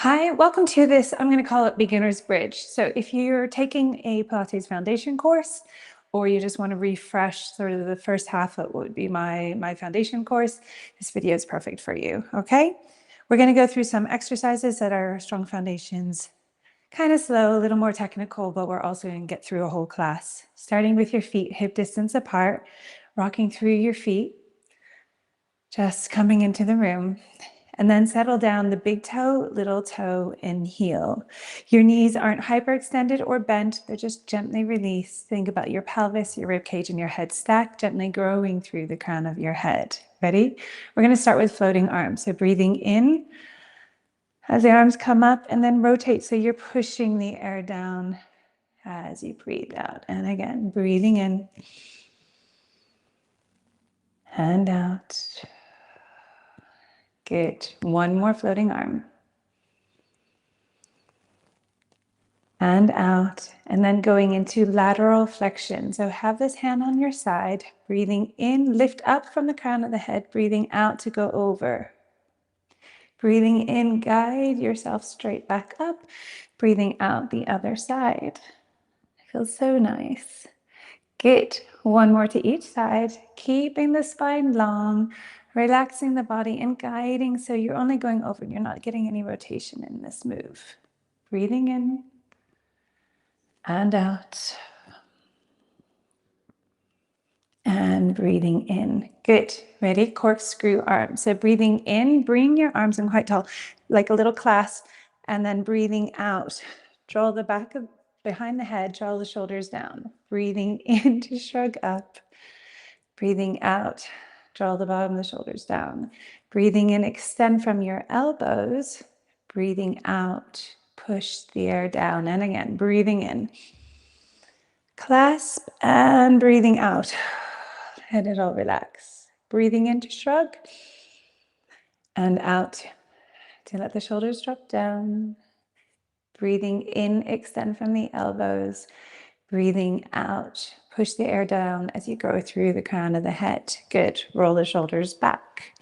Hi, welcome to this. I'm going to call it Beginner's Bridge. So if you're taking a Pilates Foundation course, or you just want to refresh sort of the first half of what would be my foundation course, this video is perfect for you, okay? We're going to go through some exercises that are strong foundations, kind of slow, a little more technical, but we're also going to get through a whole class. Starting with your feet hip distance apart, rocking through your feet, just coming into the room. And then settle down the big toe, little toe, and heel. Your knees aren't hyperextended or bent. They're just gently released. Think about your pelvis, your rib cage, and your head stacked, gently growing through the crown of your head. Ready? We're going to start with floating arms. So breathing in as the arms come up, and then rotate so you're pushing the air down as you breathe out. And again, breathing in and out. Good. One more floating arm. And out, and then going into lateral flexion. So have this hand on your side, breathing in, lift up from the crown of the head, breathing out to go over. Breathing in, guide yourself straight back up, breathing out the other side. Feels so nice. Good. One more to each side, keeping the spine long, relaxing the body and guiding so you're only going over, you're not getting any rotation in this move. Breathing in and out. And breathing in. Good. Ready? Corkscrew arms. So breathing in, bring your arms in quite tall, like a little clasp, and then breathing out. Draw the back of behind the head, draw the shoulders down. Breathing in to shrug up. Breathing out, draw the bottom of the shoulders down. Breathing in, extend from your elbows. Breathing out, push the air down. And again, breathing in. Clasp and breathing out. Let it all relax. Breathing in to shrug and out to let the shoulders drop down. Breathing in, extend from the elbows. Breathing out, push the air down as you go through the crown of the head. Good. Roll the shoulders back.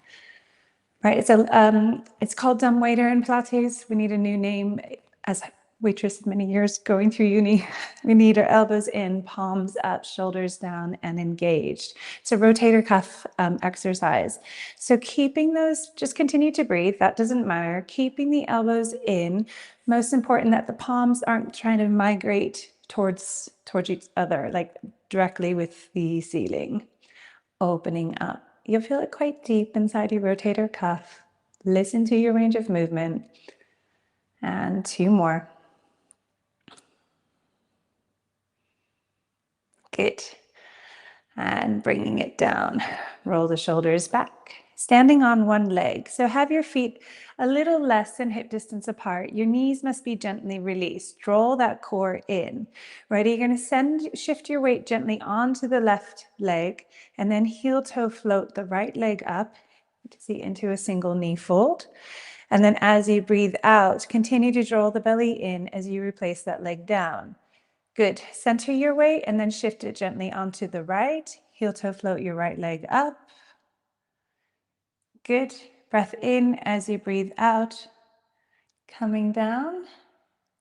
Right, it's called dumbwaiter in Pilates. We need a new name. As waitress many years going through uni, we need our elbows in, palms up, shoulders down, and engaged. It's a rotator cuff exercise. So keeping those, just continue to breathe. That doesn't matter. Keeping the elbows in. Most important that the palms aren't trying to migrate towards each other, like directly with the ceiling. Opening up. You'll feel it quite deep inside your rotator cuff. Listen to your range of movement. And two more. Good. And bringing it down. Roll the shoulders back. Standing on one leg. So have your feet a little less than hip distance apart. Your knees must be gently released. Draw that core in. Ready? You're going to shift your weight gently onto the left leg and then heel toe float the right leg up into a single knee fold. And then as you breathe out, continue to draw the belly in as you replace that leg down. Good. Center your weight and then shift it gently onto the right. Heel toe float your right leg up. Good. Breath in as you breathe out. Coming down.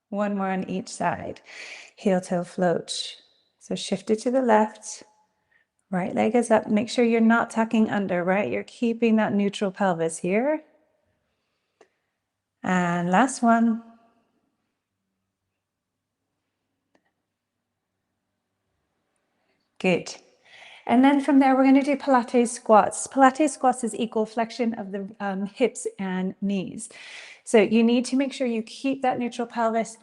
One more on each side. Heel toe float. So shift it to the left. Right leg is up. Make sure you're not tucking under, right? You're keeping that neutral pelvis here. And last one. Good. And then from there, we're going to do Pilates squats. Pilates squats is equal flexion of the hips and knees. So you need to make sure you keep that neutral pelvis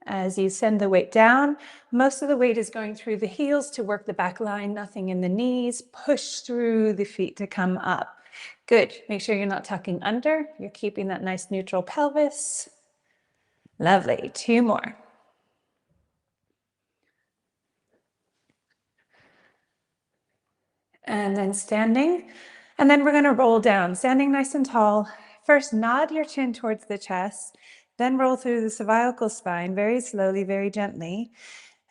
as you send the weight down. Most of the weight is going through the heels to work the back line, nothing in the knees. Push through the feet to come up. Good. Make sure you're not tucking under. You're keeping that nice neutral pelvis. Lovely. Two more. And then standing. And then we're going to roll down, standing nice and tall. First, nod your chin towards the chest, then roll through the cervical spine very slowly, very gently.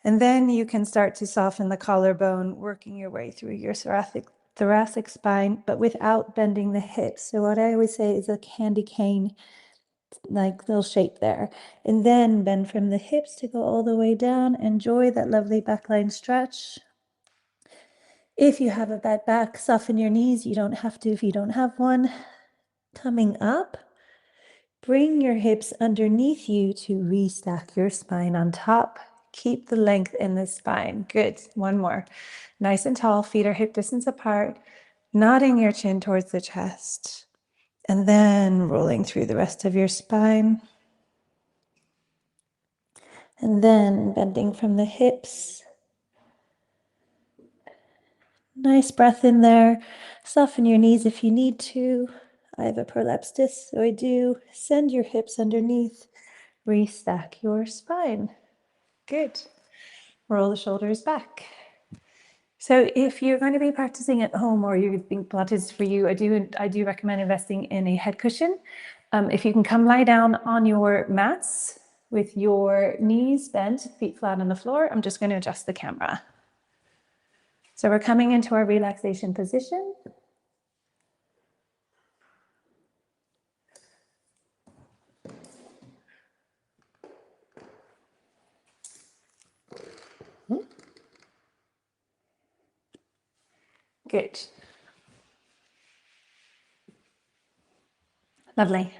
And then you can start to soften the collarbone, working your way through your thoracic spine, but without bending the hips. So what I always say is a candy cane like little shape there. And then bend from the hips to go all the way down. Enjoy that lovely backline stretch. If you have a bad back, soften your knees. You don't have to if you don't have one. Coming up, bring your hips underneath you to restack your spine on top. Keep the length in the spine. Good. One more. Nice and tall, feet are hip distance apart, nodding your chin towards the chest, and then rolling through the rest of your spine. And then bending from the hips. Nice breath in there. Soften your knees if you need to. I have a prolapsed disc, so I do. Send your hips underneath. Restack your spine. Good. Roll the shoulders back. So if you're going to be practicing at home or you think Pilates is for you, I do recommend investing in a head cushion. If you can come lie down on your mats with your knees bent, feet flat on the floor, I'm just going to adjust the camera. So we're coming into our relaxation position. Good. Lovely.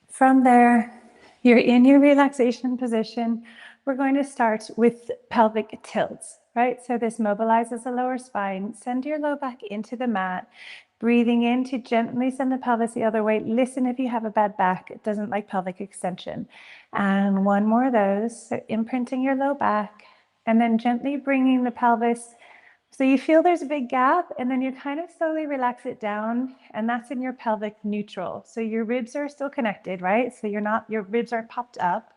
From there, you're in your relaxation position. We're going to start with pelvic tilts, right? So this mobilizes the lower spine. Send your low back into the mat. Breathing in to gently send the pelvis the other way. Listen if you have a bad back. It doesn't like pelvic extension. And one more of those. So imprinting your low back and then gently bringing the pelvis. So you feel there's a big gap and then you kind of slowly relax it down, and that's in your pelvic neutral. So your ribs are still connected, right? So your ribs aren't popped up.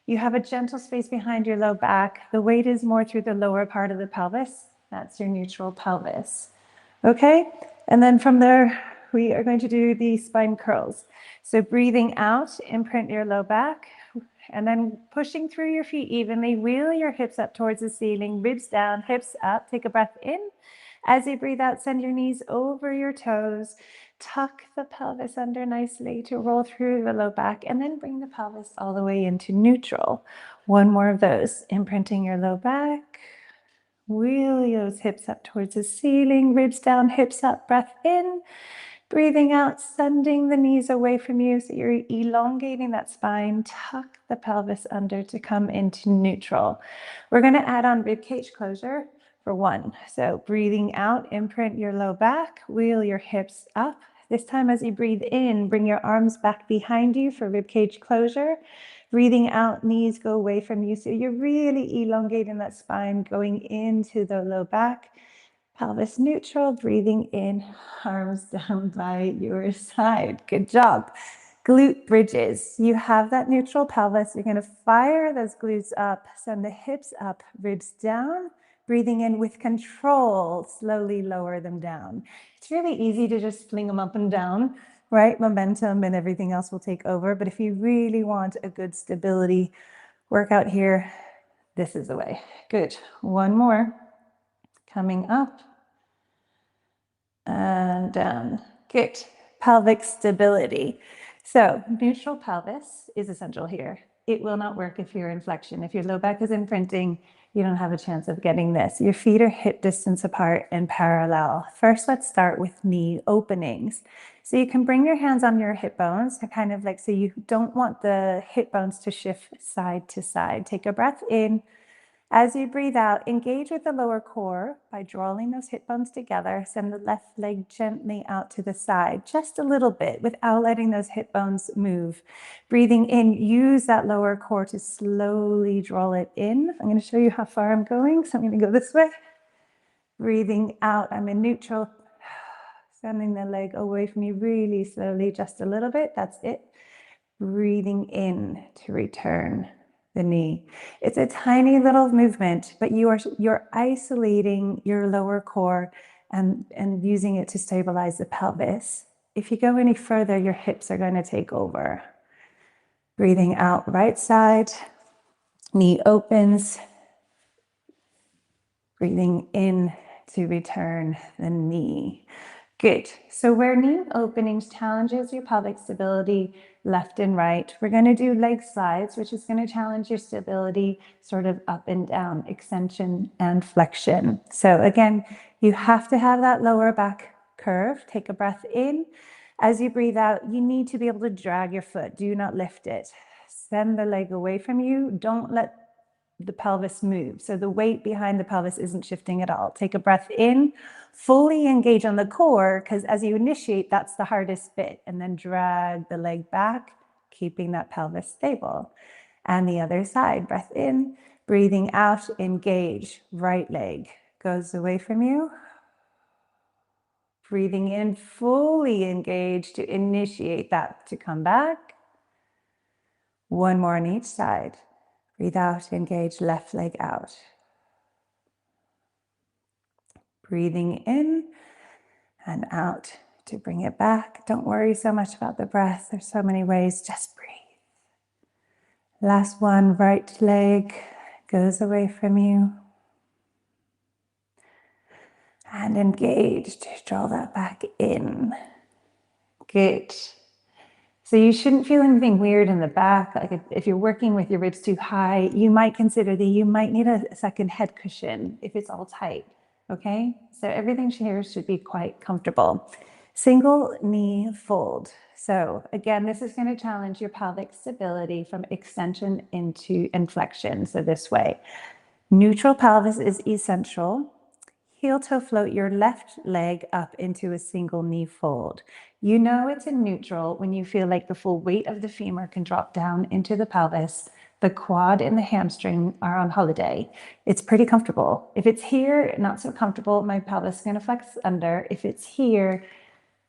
You have a gentle space behind your low back. The weight is more through the lower part of the pelvis. That's your neutral pelvis. Okay? And then from there, we are going to do the spine curls. So breathing out, imprint your low back, and then pushing through your feet evenly, wheel your hips up towards the ceiling, ribs down, hips up. Take a breath in. As you breathe out, send your knees over your toes. Tuck the pelvis under nicely to roll through the low back, and then bring the pelvis all the way into neutral. One more of those. Imprinting your low back. Wheel those hips up towards the ceiling, ribs down, hips up, breath in. Breathing out, sending the knees away from you so you're elongating that spine. Tuck the pelvis under to come into neutral. We're going to add on ribcage closure for one. So breathing out, imprint your low back, wheel your hips up. This time as you breathe in, bring your arms back behind you for ribcage closure. Breathing out, knees go away from you. So you're really elongating that spine, going into the low back. Pelvis neutral, breathing in, arms down by your side. Good job. Glute bridges. You have that neutral pelvis. You're going to fire those glutes up, send the hips up, ribs down. Breathing in with control, slowly lower them down. It's really easy to just fling them up and down, right? Momentum and everything else will take over. But if you really want a good stability workout here, this is the way. Good. One more. Coming up and down. Good. Pelvic stability. So neutral pelvis is essential here. It will not work if you're in flexion. If your low back is imprinting, you don't have a chance of getting this. Your feet are hip distance apart and parallel. First, let's start with knee openings. So you can bring your hands on your hip bones to kind of like, so you don't want the hip bones to shift side to side. Take a breath in. As you breathe out, engage with the lower core by drawing those hip bones together. Send the left leg gently out to the side, just a little bit, without letting those hip bones move. Breathing in, use that lower core to slowly draw it in. I'm going to show you how far I'm going, so I'm going to go this way. Breathing out, I'm in neutral. Sending the leg away from you really slowly, just a little bit. That's it. Breathing in to return the knee. It's a tiny little movement, but you're isolating your lower core and using it to stabilize the pelvis. If you go any further, your hips are going to take over. Breathing out, right side, knee opens. Breathing in to return the knee. Good. So where knee openings challenges your pelvic stability left and right, we're going to do leg slides, which is going to challenge your stability sort of up and down, extension and flexion. So again, you have to have that lower back curve. Take a breath in. As you breathe out, you need to be able to drag your foot. Do not lift it. Send the leg away from you. Don't let the pelvis move. So the weight behind the pelvis isn't shifting at all. Take a breath in, fully engage on the core, because as you initiate, that's the hardest bit. And then drag the leg back, keeping that pelvis stable. And the other side, breath in, breathing out, engage. Right leg goes away from you. Breathing in, fully engage to initiate that to come back. One more on each side. Breathe out, engage, left leg out. Breathing in and out to bring it back. Don't worry so much about the breath. There's so many ways. Just breathe. Last one, right leg goes away from you. And engage to draw that back in. Good. So you shouldn't feel anything weird in the back. Like if you're working with your ribs too high, you might consider that you might need a second head cushion if it's all tight, okay? So everything here should be quite comfortable. Single knee fold. So again, this is going to challenge your pelvic stability from extension into inflection. So this way, neutral pelvis is essential. Heel toe float your left leg up into a single knee fold. You know it's in neutral when you feel like the full weight of the femur can drop down into the pelvis. The quad and the hamstring are on holiday. It's pretty comfortable. If it's here, not so comfortable, my pelvis is going to flex under. If it's here,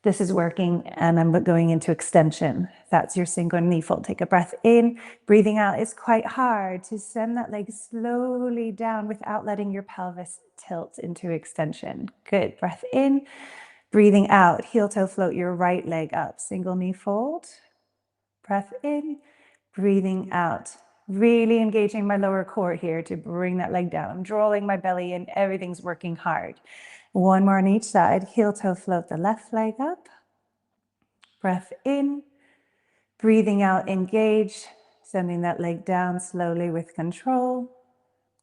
this is working and I'm going into extension. That's your single knee fold. Take a breath in. Breathing out is quite hard to send that leg slowly down without letting your pelvis tilt into extension. Good. Breath in. Breathing out. Heel toe float your right leg up. Single knee fold. Breath in. Breathing out. Really engaging my lower core here to bring that leg down. I'm drawing my belly in. Everything's working hard. One more on each side. Heel toe float the left leg up. Breath in. Breathing out, engage. Sending that leg down slowly with control.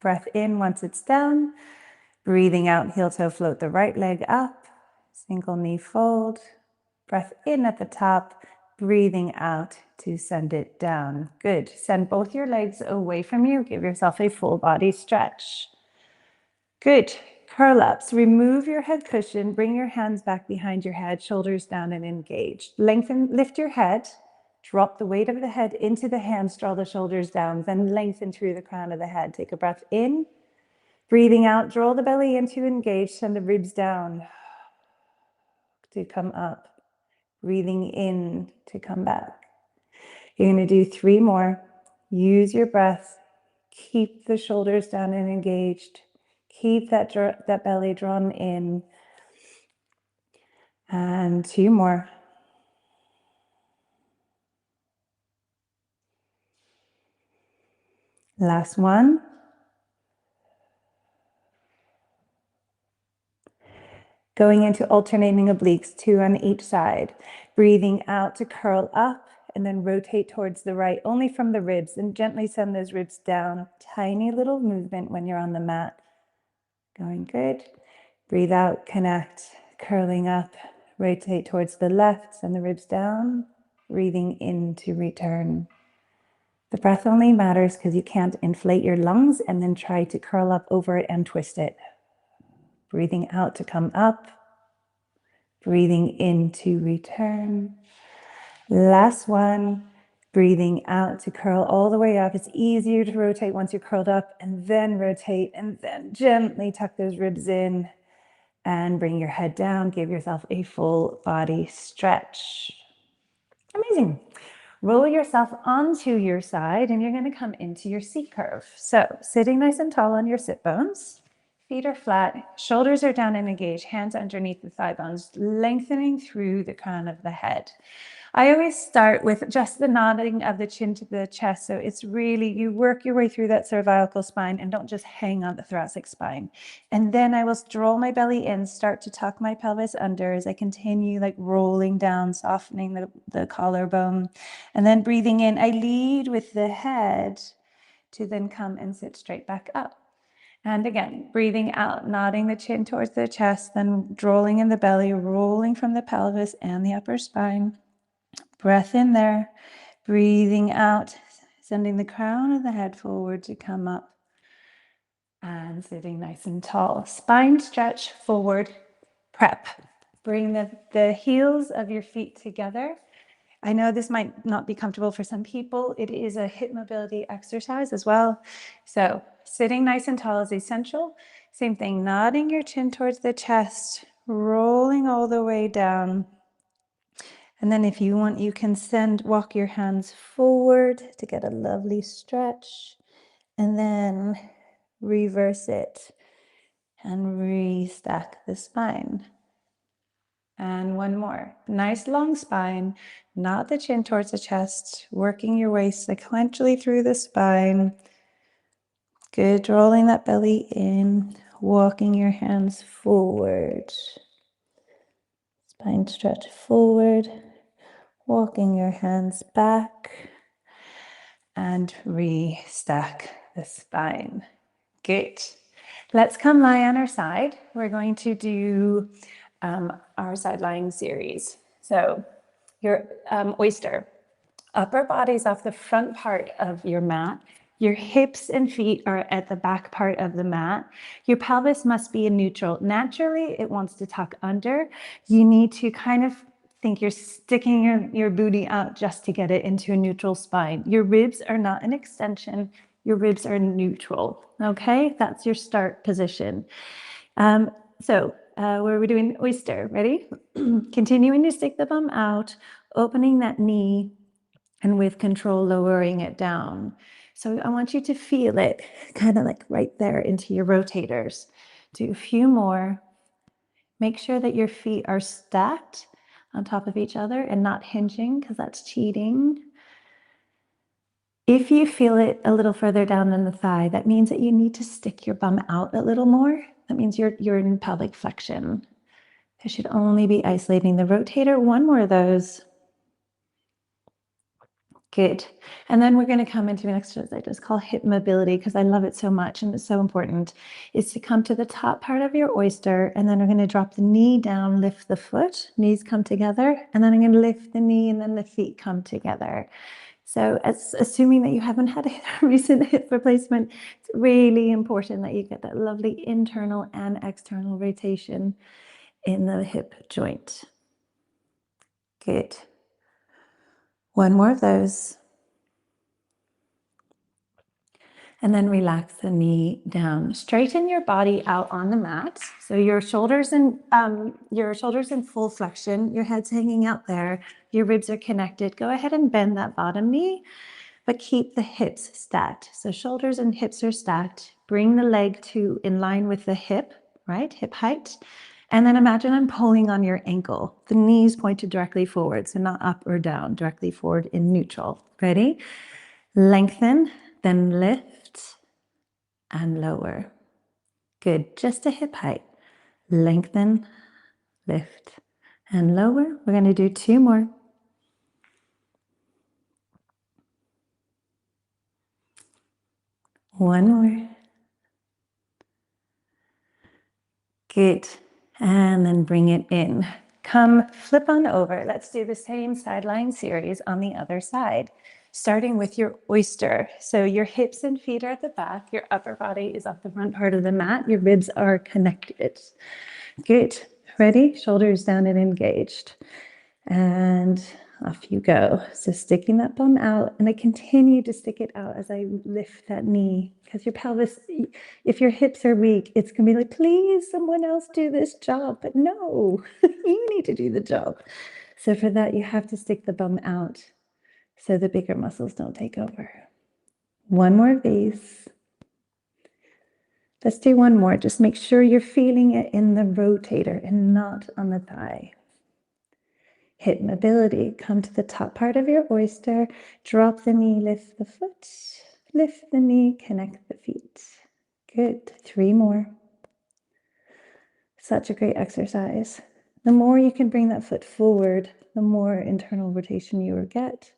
Breath in once it's down. Breathing out, heel toe float the right leg up. Single knee fold. Breath in at the top. Breathing out to send it down. Good. Send both your legs away from you. Give yourself a full body stretch. Good. Curl ups. Remove your head cushion. Bring your hands back behind your head, shoulders down and engaged. Lengthen, lift your head. Drop the weight of the head into the hands, draw the shoulders down, then lengthen through the crown of the head. Take a breath in. Breathing out, draw the belly in to engage. Send the ribs down to come up. Breathing in to come back. You're going to do 3 more. Use your breath. Keep the shoulders down and engaged. Keep that belly drawn in. And 2 more. Last one. Going into alternating obliques, 2 on each side. Breathing out to curl up and then rotate towards the right, only from the ribs, and gently send those ribs down. Tiny little movement when you're on the mat. Going good. Breathe out, connect, curling up, rotate towards the left, send the ribs down. Breathing in to return. The breath only matters because you can't inflate your lungs and then try to curl up over it and twist it. Breathing out to come up. Breathing in to return. Last one. Breathing out to curl all the way up. It's easier to rotate once you're curled up, and then rotate, and then gently tuck those ribs in and bring your head down. Give yourself a full body stretch. Amazing. Roll yourself onto your side and you're going to come into your C curve. So sitting nice and tall on your sit bones. Feet are flat, shoulders are down and engaged, hands underneath the thigh bones, lengthening through the crown of the head. I always start with just the nodding of the chin to the chest. So it's really, you work your way through that cervical spine and don't just hang on the thoracic spine. And then I will roll my belly in, start to tuck my pelvis under as I continue like rolling down, softening the collarbone. And then breathing in, I lead with the head to then come and sit straight back up. And again, breathing out, nodding the chin towards the chest, then rolling in the belly, rolling from the pelvis and the upper spine. Breath in there, breathing out, sending the crown of the head forward to come up and sitting nice and tall. Spine stretch forward, prep. Bring the heels of your feet together. I know this might not be comfortable for some people. It is a hip mobility exercise as well. So sitting nice and tall is essential. Same thing, nodding your chin towards the chest, rolling all the way down. And then if you want, you can walk your hands forward to get a lovely stretch. And then reverse it and restack the spine. And one more. Nice long spine, not the chin towards the chest, working your way sequentially through the spine. Good, rolling that belly in, walking your hands forward. Spine stretch forward, walking your hands back, and restack the spine. Good. Let's come lie on our side. We're going to do our side lying series. So your oyster, upper body's off the front part of your mat. Your hips and feet are at the back part of the mat. Your pelvis must be in neutral. Naturally, it wants to tuck under. You need to kind of think you're sticking your booty out just to get it into a neutral spine. Your ribs are not an extension. Your ribs are neutral, okay? That's your start position. Where we're doing oyster, ready? Continuing to stick the bum out, opening that knee, and with control, lowering it down. So I want you to feel it kind of like right there into your rotators. Do a few more. Make sure that your feet are stacked on top of each other and not hinging, because that's cheating. If you feel it a little further down in the thigh, that means that you need to stick your bum out a little more. That means you're in pelvic flexion. I should only be isolating the rotator. One more of those. Good. And then we're going to come into an exercise I just call hip mobility, because I love it so much and it's so important, is to come to the top part of your oyster, and then we're going to drop the knee down, lift the foot, knees come together, and then I'm going to lift the knee and then the feet come together. So assuming that you haven't had a recent hip replacement, it's really important that you get that lovely internal and external rotation in the hip joint. Good. One more of those. And then relax the knee down. Straighten your body out on the mat. So your shoulders in full flexion, your head's hanging out there, your ribs are connected. Go ahead and bend that bottom knee, but keep the hips stacked. So shoulders and hips are stacked. Bring the leg in line with the hip, right? Hip height. And then imagine I'm pulling on your ankle. The knees pointed directly forward, so not up or down, directly forward in neutral. Ready? Lengthen, then lift and lower. Good, just a hip height. Lengthen, lift, and lower. We're going to do two more. One more. Good. And then bring it in. Come flip on over. Let's do the same side lying series on the other side, starting with your oyster. So your hips and feet are at the back. Your upper body is off the front part of the mat. Your ribs are connected. Good. Ready? Shoulders down and engaged. And off you go. So sticking that bum out, and I continue to stick it out as I lift that knee, because your pelvis, if your hips are weak, it's going to be like, please, someone else do this job. But no, you need to do the job. So for that, you have to stick the bum out so the bigger muscles don't take over. One more of these. Let's do one more. Just make sure you're feeling it in the rotator and not on the thigh. Hip mobility. Come to the top part of your oyster. Drop the knee, lift the foot. Lift the knee, connect the feet. Good. 3 more. Such a great exercise. The more you can bring that foot forward, the more internal rotation you will get.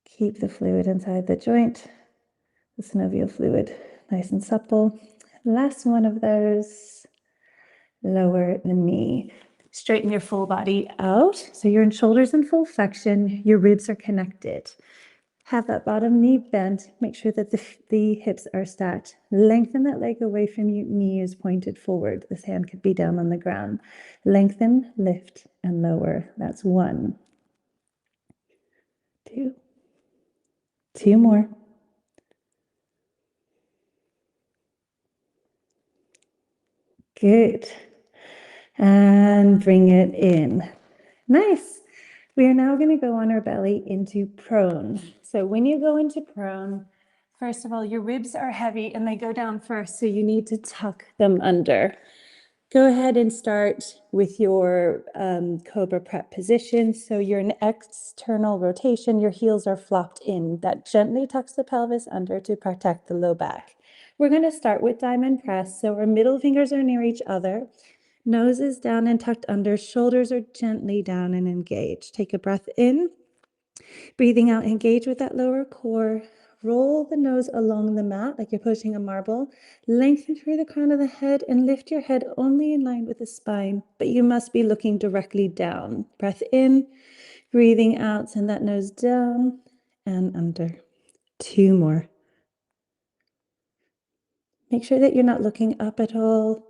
Keep the fluid inside the joint, the synovial fluid nice and supple. Last one of those. Lower the knee. Straighten your full body out. So you're in shoulders in full flexion. Your ribs are connected. Have that bottom knee bent. Make sure that the hips are stacked. Lengthen that leg away from you. Knee is pointed forward. This hand could be down on the ground. Lengthen, lift, and lower. That's 1, 2. 2 more. Good. And bring it in. Nice. We are now going to go on our belly into prone. So when you go into prone, first of all, your ribs are heavy and they go down first, so you need to tuck them under. Go ahead and start with your cobra prep position. So you're in external rotation, your heels are flopped in. That gently tucks the pelvis under to protect the low back. We're going to start with diamond press. So our middle fingers are near each other. Nose is down and tucked under. Shoulders are gently down and engaged. Take a breath in. Breathing out, engage with that lower core. Roll the nose along the mat like you're pushing a marble. Lengthen through the crown of the head and lift your head only in line with the spine, but you must be looking directly down. Breath in, breathing out, send that nose down and under. 2 more. Make sure that you're not looking up at all.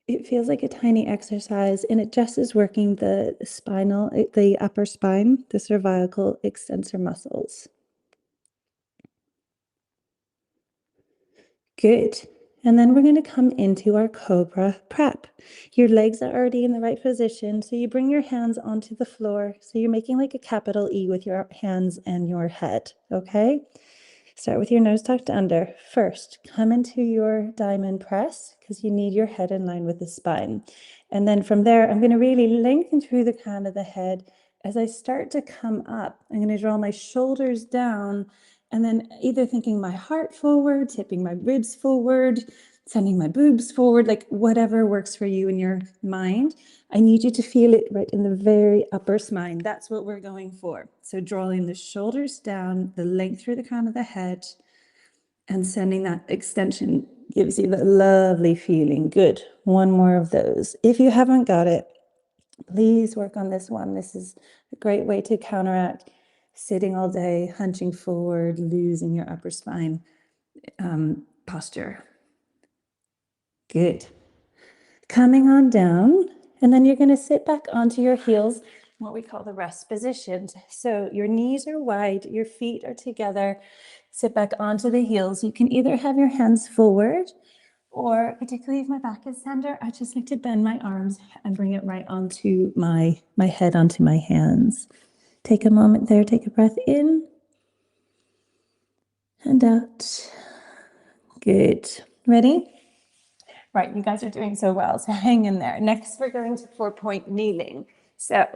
It feels like a tiny exercise, and it just is working the upper spine, the cervical extensor muscles. Good. And then we're going to come into our cobra prep. Your legs are already in the right position, so you bring your hands onto the floor. So you're making like a capital E with your hands and your head, okay? Start with your nose tucked under. First, come into your diamond press because you need your head in line with the spine. And then from there, I'm going to really lengthen through the crown of the head. As I start to come up, I'm going to draw my shoulders down and then either thinking my heart forward, tipping my ribs forward, sending my boobs forward, like whatever works for you in your mind. I need you to feel it right in the very upper spine. That's what we're going for. So drawing the shoulders down, the length through the crown of the head, and sending that extension gives you that lovely feeling. Good. 1 more of those. If you haven't got it, please work on this one. This is a great way to counteract sitting all day, hunching forward, losing your upper spine posture. Good. Coming on down, and then you're going to sit back onto your heels, what we call the rest position. So your knees are wide, your feet are together. Sit back onto the heels. You can either have your hands forward, or particularly if my back is tender, I just like to bend my arms and bring it right onto my head, onto my hands. Take a moment there, take a breath in and out. Good. Ready? Right, you guys are doing so well, so hang in there. Next, we're going to 4-point kneeling. So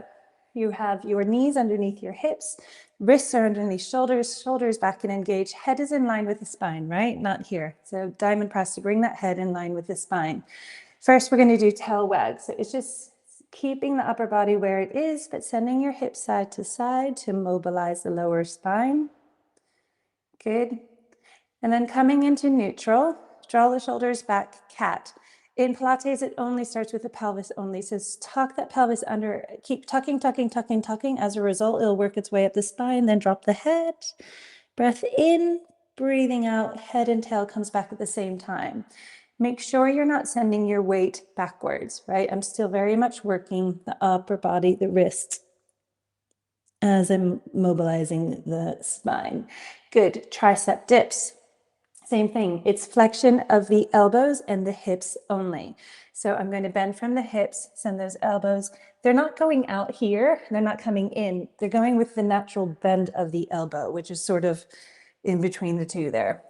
you have your knees underneath your hips, wrists are underneath shoulders, shoulders back and engaged, head is in line with the spine, right? Not here. So diamond press to bring that head in line with the spine. First, we're going to do tail wag. So it's just keeping the upper body where it is, but sending your hips side to side to mobilize the lower spine. Good. And then coming into neutral, draw the shoulders back, cat. In Pilates, it only starts with the pelvis only. So tuck that pelvis under, keep tucking, tucking, tucking, tucking. As a result, it'll work its way up the spine, then drop the head. Breath in, breathing out, head and tail comes back at the same time. Make sure you're not sending your weight backwards, right? I'm still very much working the upper body, the wrists, as I'm mobilizing the spine. Good. Tricep dips. Same thing. It's flexion of the elbows and the hips only. So I'm going to bend from the hips, send those elbows. They're not going out here. They're not coming in. They're going with the natural bend of the elbow, which is sort of in between the two there.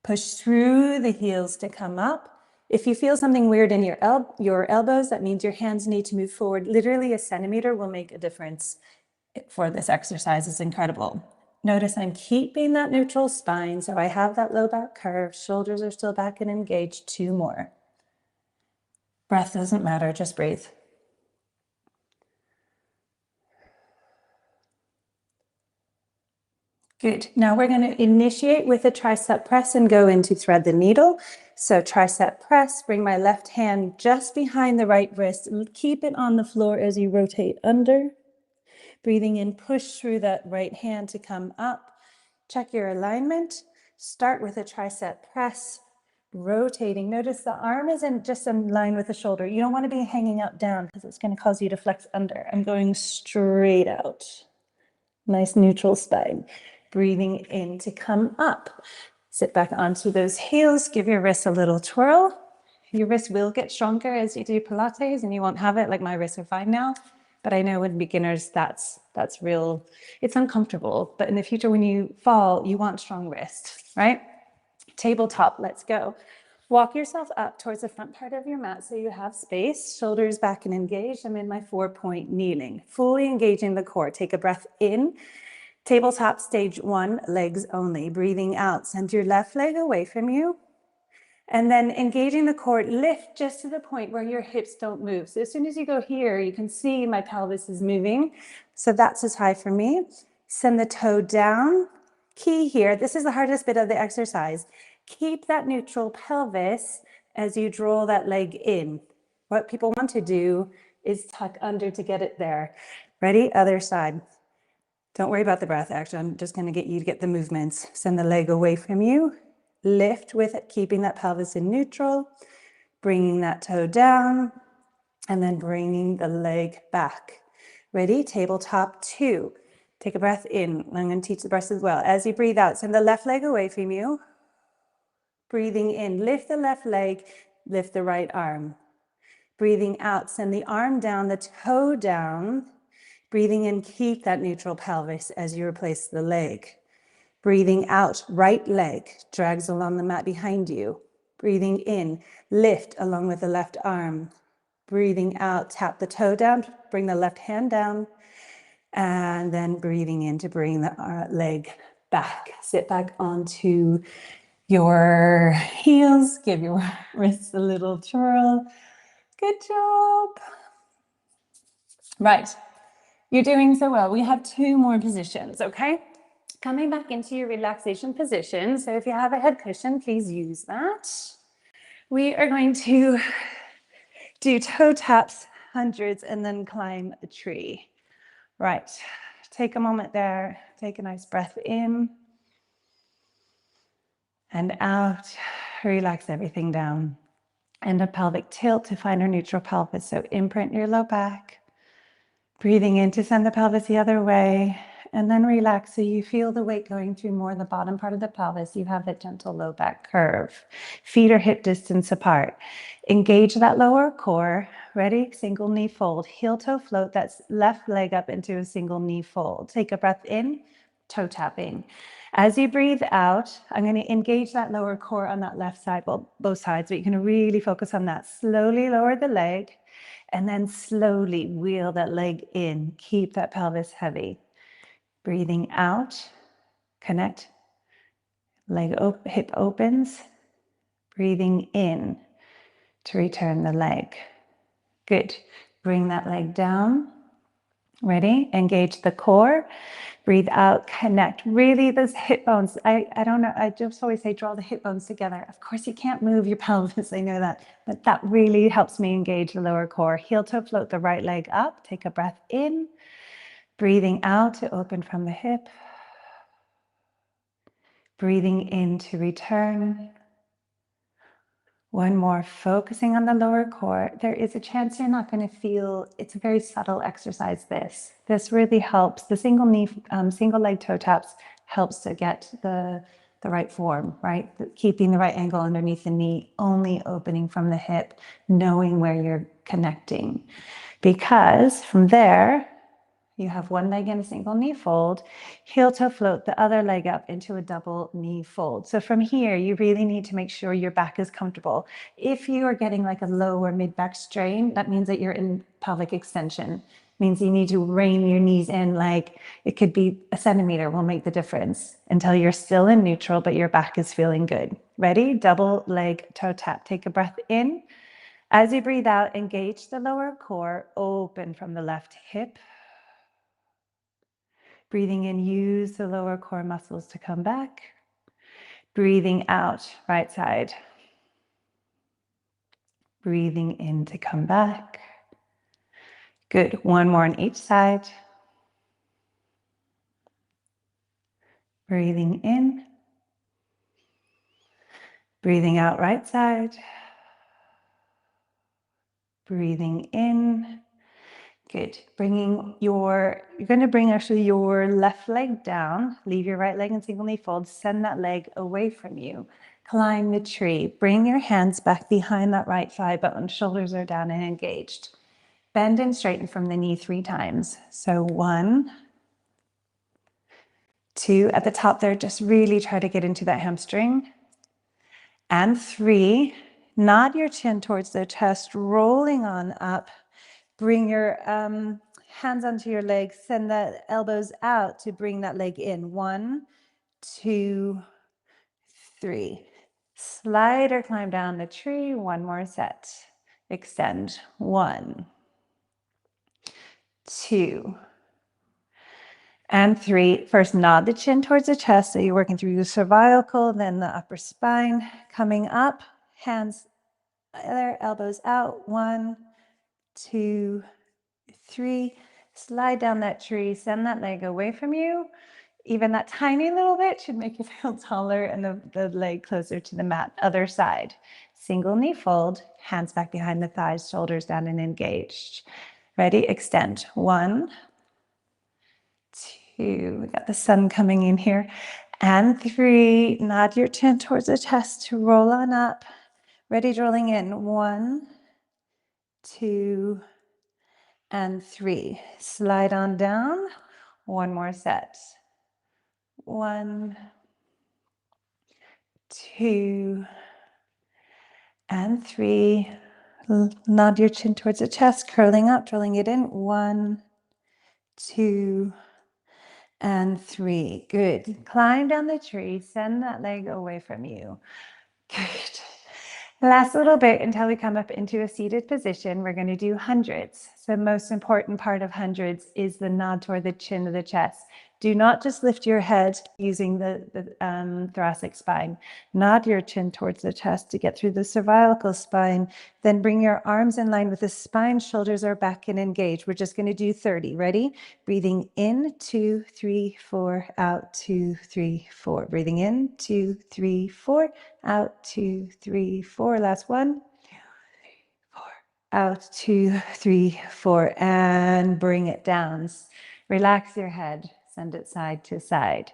Push through the heels to come up. If you feel something weird in your elbows, that means your hands need to move forward. Literally a centimeter will make a difference for this exercise. It's incredible. Notice I'm keeping that neutral spine, so I have that low back curve. Shoulders are still back and engaged. 2 more. Breath doesn't matter, just breathe. Good. Now we're going to initiate with a tricep press and go into thread the needle. So tricep press, bring my left hand just behind the right wrist. Keep it on the floor as you rotate under. Breathing in, push through that right hand to come up. Check your alignment. Start with a tricep press, rotating. Notice the arm isn't just in line with the shoulder. You don't want to be hanging out down because it's going to cause you to flex under. I'm going straight out. Nice neutral spine. Breathing in to come up. Sit back onto those heels. Give your wrists a little twirl. Your wrists will get stronger as you do Pilates and you won't have it. Like my wrists are fine now. But I know with beginners, that's real. It's uncomfortable. But in the future, when you fall, you want strong wrists, right? Tabletop, let's go. Walk yourself up towards the front part of your mat so you have space. Shoulders back and engaged. I'm in my 4-point kneeling. Fully engaging the core. Take a breath in. Tabletop stage 1, legs only. Breathing out. Send your left leg away from you. And then engaging the core, lift just to the point where your hips don't move. So as soon as you go here, you can see my pelvis is moving. So that's as high for me. Send the toe down. Key here, this is the hardest bit of the exercise. Keep that neutral pelvis as you draw that leg in. What people want to do is tuck under to get it there. Ready? Other side. Don't worry about the breath, actually. I'm just going to get you to get the movements. Send the leg away from you. Lift with it, keeping that pelvis in neutral. Bringing that toe down. And then bringing the leg back. Ready? Tabletop 2. Take a breath in. I'm going to teach the breath as well. As you breathe out, send the left leg away from you. Breathing in, lift the left leg, lift the right arm. Breathing out, send the arm down, the toe down. Breathing in, keep that neutral pelvis as you replace the leg. Breathing out, right leg drags along the mat behind you. Breathing in, lift along with the left arm. Breathing out, tap the toe down, bring the left hand down. And then breathing in to bring the leg back. Sit back onto your heels. Give your wrists a little twirl. Good job. Right. You're doing so well. We have 2 more positions, okay? Coming back into your relaxation position. So if you have a head cushion, please use that. We are going to do toe taps, hundreds, and then climb a tree. Right. Take a moment there. Take a nice breath in and out. Relax everything down. And a pelvic tilt to find our neutral pelvis. So imprint your low back. Breathing in to send the pelvis the other way. And then relax so you feel the weight going through more the bottom part of the pelvis. You have that gentle low back curve. Feet are hip distance apart. Engage that lower core. Ready? Single knee fold. Heel toe float. That's left leg up into a single knee fold. Take a breath in, toe tapping. As you breathe out, I'm going to engage that lower core on that left side, well, both sides, but you can really focus on that. Slowly lower the leg and then slowly wheel that leg in. Keep that pelvis heavy. Breathing out, connect, hip opens. Breathing in to return the leg. Good. Bring that leg down. Ready? Engage the core. Breathe out, connect. Really, those hip bones. I don't know. I just always say draw the hip bones together. Of course, you can't move your pelvis. I know that. But that really helps me engage the lower core. Heel toe float the right leg up. Take a breath in. Breathing out to open from the hip. Breathing in to return. One more, focusing on the lower core. There is a chance you're not going to feel, it's a very subtle exercise, this. This really helps. The single leg toe taps helps to get the right form, right? Keeping the right angle underneath the knee, only opening from the hip, knowing where you're connecting. Because from there, You have one leg in a single knee fold, heel toe float the other leg up into a double knee fold. So from here, you really need to make sure your back is comfortable. If you are getting like a low or mid back strain, that means that you're in pelvic extension. Means you need to rein your knees in, like it could be a centimeter will make the difference until you're still in neutral, but your back is feeling good. Ready? Double leg toe tap. Take a breath in. As you breathe out, engage the lower core, open from the left hip. Breathing in, use the lower core muscles to come back. Breathing out, right side. Breathing in to come back. Good. One more on each side. Breathing in. Breathing out, right side. Breathing in. Good. You're going to bring actually your left leg down. Leave your right leg in single knee fold. Send that leg away from you. Climb the tree. Bring your hands back behind that right thigh bone. Shoulders are down and engaged. Bend and straighten from the knee 3 times. So 1, 2, at the top there, just really try to get into that hamstring. And 3, nod your chin towards the chest, rolling on up. Bring your hands onto your legs, send the elbows out to bring that leg in. 1, 2, 3. Slide or climb down the tree. One more set. Extend. 1, 2, and 3. First, nod the chin towards the chest. So you're working through the cervical, then the upper spine. Coming up, hands there, elbows out. 1, 2, 3. Slide down that tree. Send that leg away from you. Even that tiny little bit should make you feel taller and the leg closer to the mat. Other side. Single knee fold. Hands back behind the thighs. Shoulders down and engaged. Ready? Extend. 1, 2, we got the sun coming in here, and 3, nod your chin towards the chest to roll on up. Ready, rolling in. 1, 2, and 3. Slide on down. One more set. 1, 2, and 3. Nod your chin towards the chest, curling up, drawing it in. 1, 2, and 3. Good. Climb down the tree. Send that leg away from you. Good. Last little bit until we come up into a seated position. We're going to do hundreds. So the most important part of hundreds is the nod toward the chin of the chest. Do not just lift your head using the thoracic spine. Nod your chin towards the chest to get through the cervical spine. Then bring your arms in line with the spine. Shoulders are back and engaged. We're just going to do 30. Ready? Breathing in, 2, 3, 4, out, 2, 3, 4. Breathing in, 2, 3, 4, out, 2, 3, 4. Last one. 4. Out, 2, 3, 4. And bring it down. Relax your head. Send it side to side.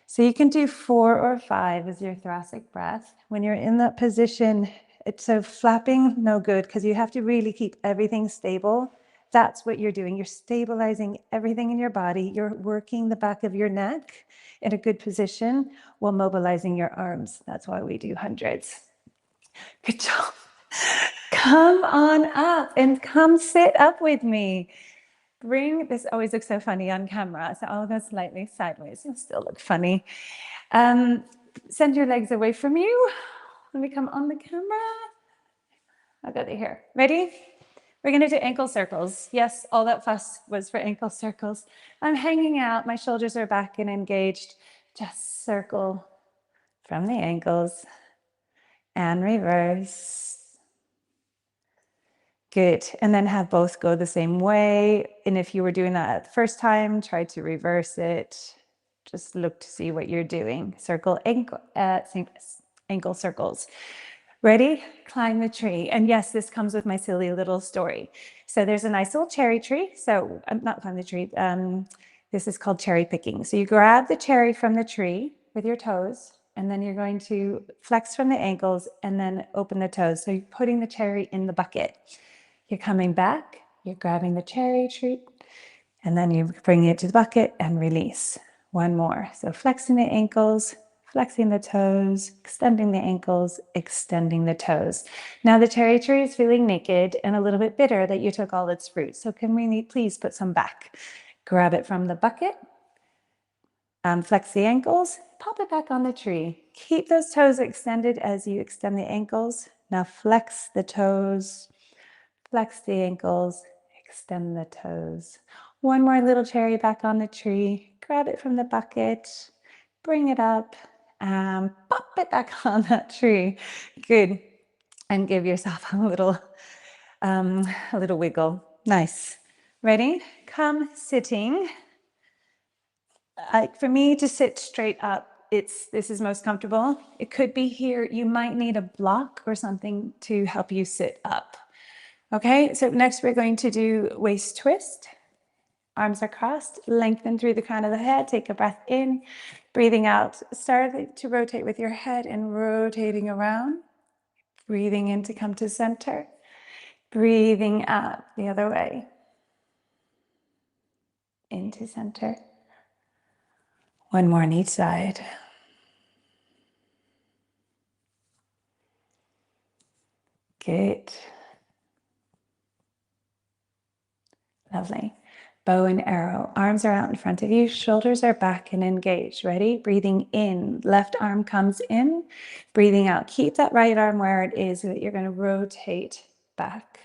So you can do 4 or 5 as your thoracic breath. When you're in that position, it's so flapping, no good, because you have to really keep everything stable. That's what you're doing. You're stabilizing everything in your body. You're working the back of your neck in a good position while mobilizing your arms. That's why we do hundreds. Good job. Come on up and come sit up with me. This always looks so funny on camera, so I'll go slightly sideways. You'll still look funny. Send your legs away from you. Let me come on the camera. I'll go to here. Ready? We're going to do ankle circles. Yes, all that fuss was for ankle circles. I'm hanging out. My shoulders are back and engaged. Just circle from the ankles and reverse. Good. And then have both go the same way. And if you were doing that at the first time, try to reverse it. Just look to see what you're doing. Circle ankle circles. Ready? Climb the tree. And yes, this comes with my silly little story. So there's a nice little cherry tree. So I'm not climb the tree. This is called cherry picking. So you grab the cherry from the tree with your toes, and then you're going to flex from the ankles and then open the toes. So you're putting the cherry in the bucket. You're coming back, you're grabbing the cherry tree, And then you bring it to the bucket and release. One more. So flexing the ankles, flexing the toes, extending the ankles, extending the toes. Now the cherry tree is feeling naked and a little bit bitter that you took all its fruit. So can we please put some back? Grab it from the bucket, flex the ankles, pop it back on the tree. Keep those toes extended as you extend the ankles. Now flex the toes, flex the ankles, extend the toes. One more little cherry back on the tree. Grab it from the bucket, bring it up, and pop it back on that tree. Good. And give yourself a little wiggle. Nice. Ready? Come sitting. For me to sit straight up, this is most comfortable. It could be here. You might need a block or something to help you sit up. Okay, so next we're going to do waist twist. Arms are crossed, lengthen through the crown of the head. Take a breath in, breathing out. Start to rotate with your head and rotating around. Breathing in to come to center. Breathing out the other way. Into center. One more on each side. Good. Lovely. Bow and arrow. Arms are out in front of you. Shoulders are back and engaged. Ready? Breathing in. Left arm comes in. Breathing out. Keep that right arm where it is so that you're going to rotate back.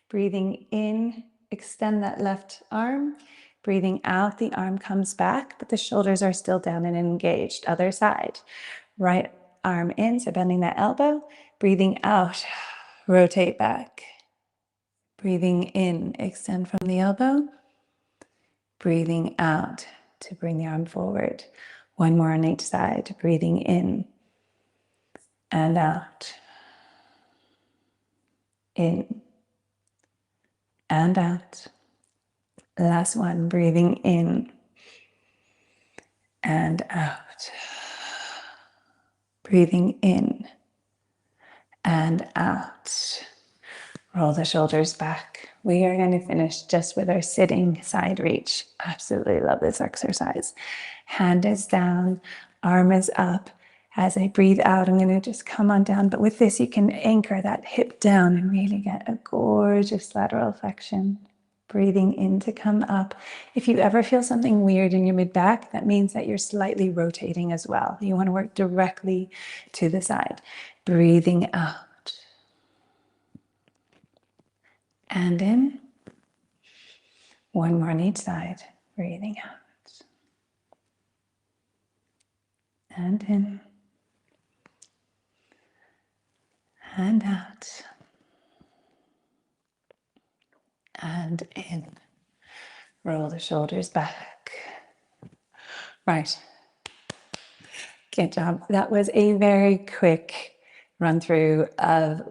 Breathing in. Extend that left arm. Breathing out. The arm comes back, but the shoulders are still down and engaged. Other side. Right arm in, so bending that elbow. Breathing out. Rotate back. Breathing in, extend from the elbow. Breathing out to bring the arm forward. One more on each side. Breathing in and out. In and out. Last one. Breathing in and out. Breathing in and out. Roll the shoulders back. We are going to finish just with our sitting side reach. Absolutely love this exercise. Hand is down, arm is up. As I breathe out, I'm going to just come on down. But with this, you can anchor that hip down and really get a gorgeous lateral flexion. Breathing in to come up. If you ever feel something weird in your mid-back, that means that you're slightly rotating as well. You want to work directly to the side. Breathing out. And in. One more on each side. Breathing out. And in. And out. And in. Roll the shoulders back. Right. Good job. That was a very quick run through of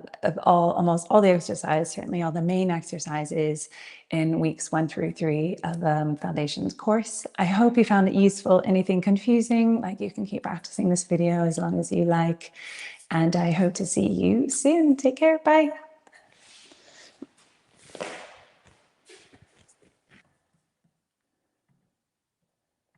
almost all the exercises, certainly all the main exercises in weeks 1 through 3 of the Foundations course. I hope you found it useful. Anything confusing, like, you can keep practicing this video as long as you like. And I hope to see you soon. Take care. Bye.